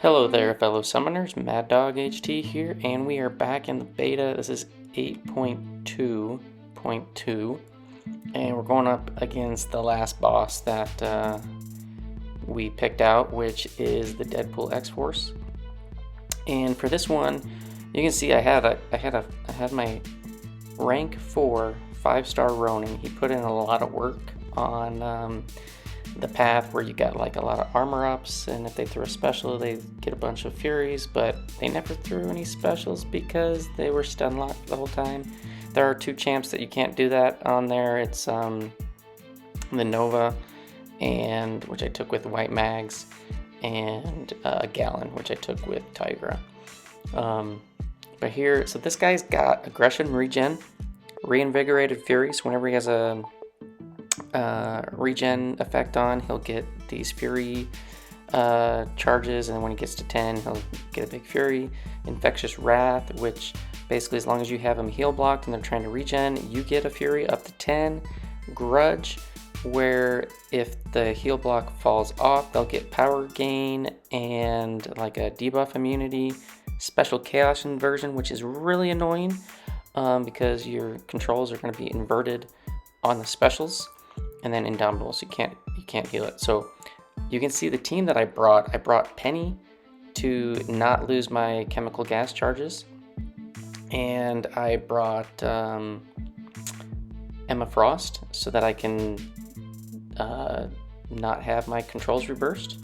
Hello there, fellow summoners. Mad Dog HT here, and we are back in the beta. This is 8.2.2, and we're going up against the last boss that we picked out, which is the Deadpool X-Force. And for this one, you can see I had my rank 4 5-star Ronin. He put in a lot of work on the path where you got like a lot of armor ups, and if they threw a special they get a bunch of furies, but they never threw any specials because they were stun locked the whole time. There are 2 champs that you can't do that on there. It's the Nova, and which I took with White Mags, and Gallon, which I took with Tigra. But here, so this guy's got aggression, regen, reinvigorated fury. So whenever he has a regen effect on, he'll get these fury charges, and when he gets to 10 he'll get a big fury. Infectious wrath, which basically as long as you have him heal blocked and they're trying to regen, you get a fury up to 10. Grudge, where if the heal block falls off, they'll get power gain and like a debuff immunity. Special chaos inversion, which is really annoying because your controls are going to be inverted on the specials. And then Indomitable, so you can't heal it. So you can see the team that I brought Penny to not lose my chemical gas charges, and I brought Emma Frost so that I can not have my controls reversed,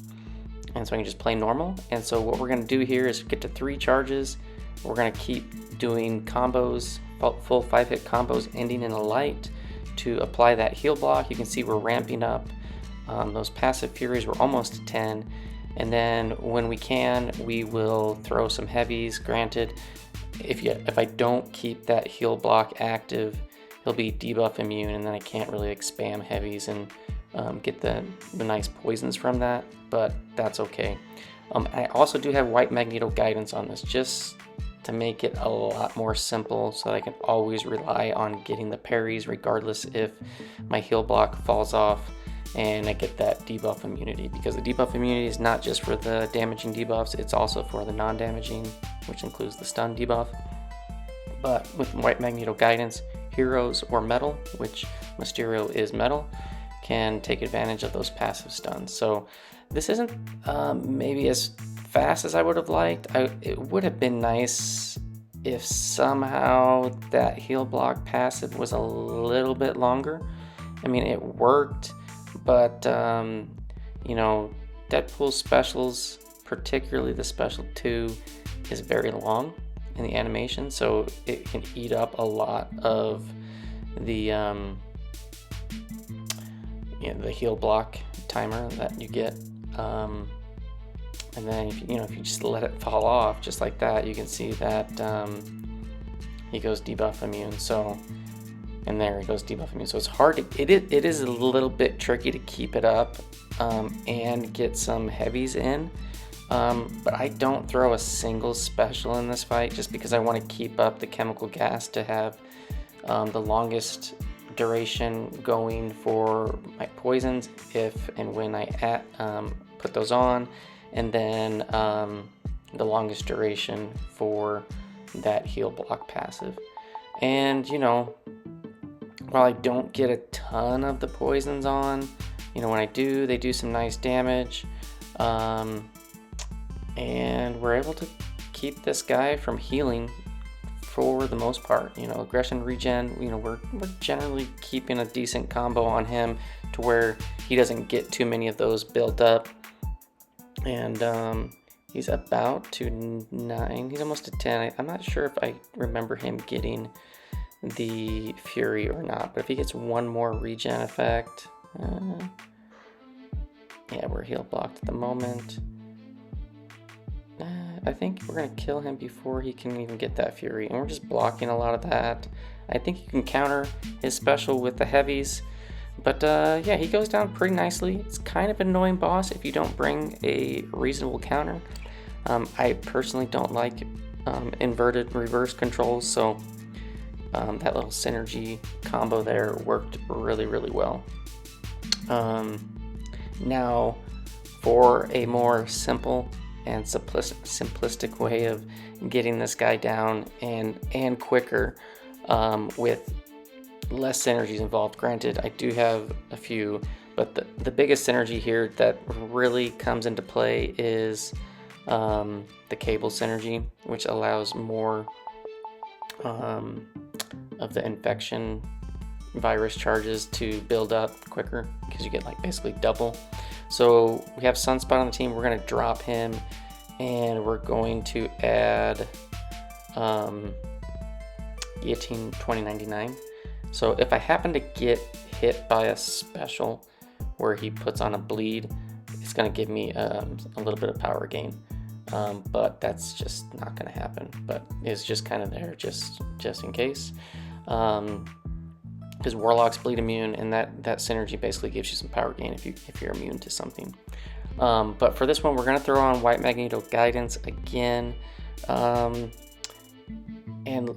and so I can just play normal. And so what we're going to do here is get to 3 charges. We're going to keep doing combos, full 5-hit combos ending in a light, to apply that heal block. You can see we're ramping up those passive furies. We're almost to 10, and then when we can, we will throw some heavies. Granted, if I don't keep that heal block active, he'll be debuff immune, and then I can't really spam heavies and get the nice poisons from that, but that's okay. I also do have White Magneto guidance on this, just to make it a lot more simple, so that I can always rely on getting the parries regardless if my heal block falls off, and I get that debuff immunity, because the debuff immunity is not just for the damaging debuffs, it's also for the non-damaging, which includes the stun debuff. But with White Magneto guidance, heroes or metal, which Mysterio is metal, can take advantage of those passive stuns. So this isn't maybe as fast as I would have liked. It would have been nice if somehow that heal block passive was a little bit longer. I mean, it worked, but you know, Deadpool specials, particularly the special 2, is very long in the animation, so it can eat up a lot of the the heal block timer that you get. And then if you just let it fall off just like that, you can see that he goes debuff immune. So, and there he goes debuff immune. So it's hard to, it is a little bit tricky to keep it up and get some heavies in. But I don't throw a single special in this fight just because I want to keep up the chemical gas to have the longest duration going for my poisons if and when I put those on, and then the longest duration for that heal block passive. And while I don't get a ton of the poisons on, when I do, they do some nice damage, and we're able to keep this guy from healing for the most part. Aggression, regen, we're generally keeping a decent combo on him to where he doesn't get too many of those built up. And he's about to 9, he's almost to 10. I'm not sure if I remember him getting the fury or not, but if he gets one more regen effect, yeah, we're heal blocked at the moment. I think we're going to kill him before he can even get that fury, and we're just blocking a lot of that. I think you can counter his special with the heavies, but yeah, he goes down pretty nicely. It's kind of an annoying boss if you don't bring a reasonable counter. I personally don't like inverted reverse controls, so that little synergy combo there worked really, really well. Now, for a more simple and simplistic way of getting this guy down and quicker with less synergies involved. Granted, I do have a few, but the biggest synergy here that really comes into play is the cable synergy, which allows more of the infection virus charges to build up quicker, because you get like basically double. So we have Sunspot on the team. We're going to drop him, and we're going to add Guillotine 2099. So if I happen to get hit by a special where he puts on a bleed, it's going to give me a little bit of power gain. But that's just not going to happen. But it's just kind of there just in case. Because Warlock's bleed immune, and that synergy basically gives you some power gain if you're immune to something. But for this one, we're going to throw on White Magneto Guidance again. And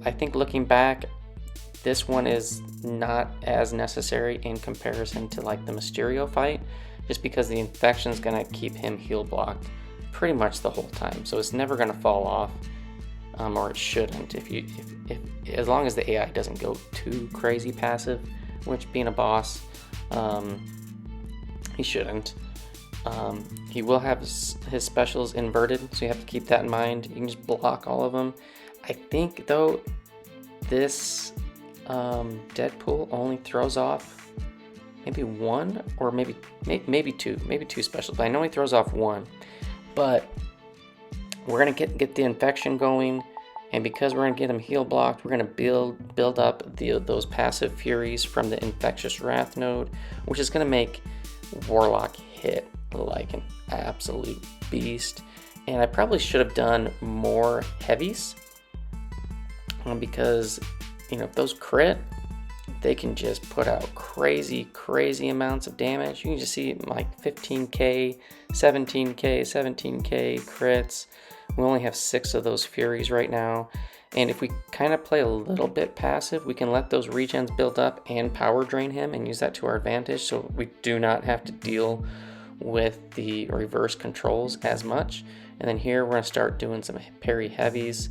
I think looking back, this one is not as necessary in comparison to like the Mysterio fight, just because the infection is going to keep him heal blocked pretty much the whole time. So it's never going to fall off, or it shouldn't. If as long as the AI doesn't go too crazy passive, which being a boss, he shouldn't. He will have his specials inverted, so you have to keep that in mind. You can just block all of them. I think though this Deadpool only throws off maybe one, or maybe two specials, but I know he throws off one. But we're gonna get the infection going, and because we're gonna get him heal blocked, we're gonna build up those passive furies from the Infectious Wrath node, which is gonna make Warlock hit like an absolute beast. And I probably should have done more heavies, because if those crit, they can just put out crazy amounts of damage. You can just see like 15k, 17k crits. We only have 6 of those furies right now, and if we kind of play a little bit passive, we can let those regens build up and power drain him and use that to our advantage, so we do not have to deal with the reverse controls as much. And then here we're going to start doing some parry heavies,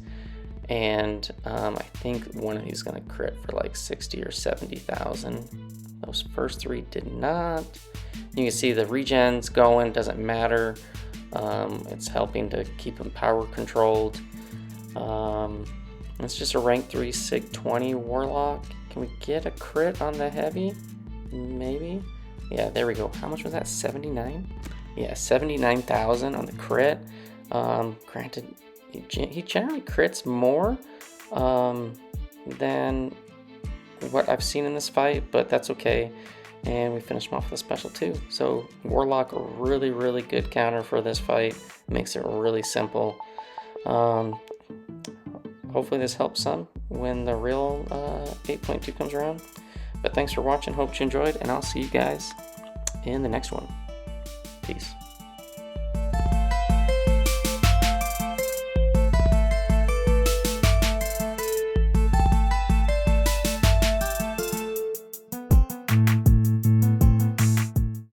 and I think one of these is going to crit for like 60 or 70,000. Those first 3 did not. You can see the regens going, doesn't matter. It's helping to keep them power controlled. It's just a rank 3 Sig 20 Warlock. Can we get a crit on the heavy? Maybe. Yeah, there we go. How much was that? 79? Yeah, 79,000 on the crit. Granted, he generally crits more than what I've seen in this fight, but that's okay. And we finish him off with a special too. So Warlock, a really good counter for this fight. Makes it really simple. Hopefully this helps some when the real 8.2 comes around. But thanks for watching. Hope you enjoyed, and I'll see you guys in the next one. Peace.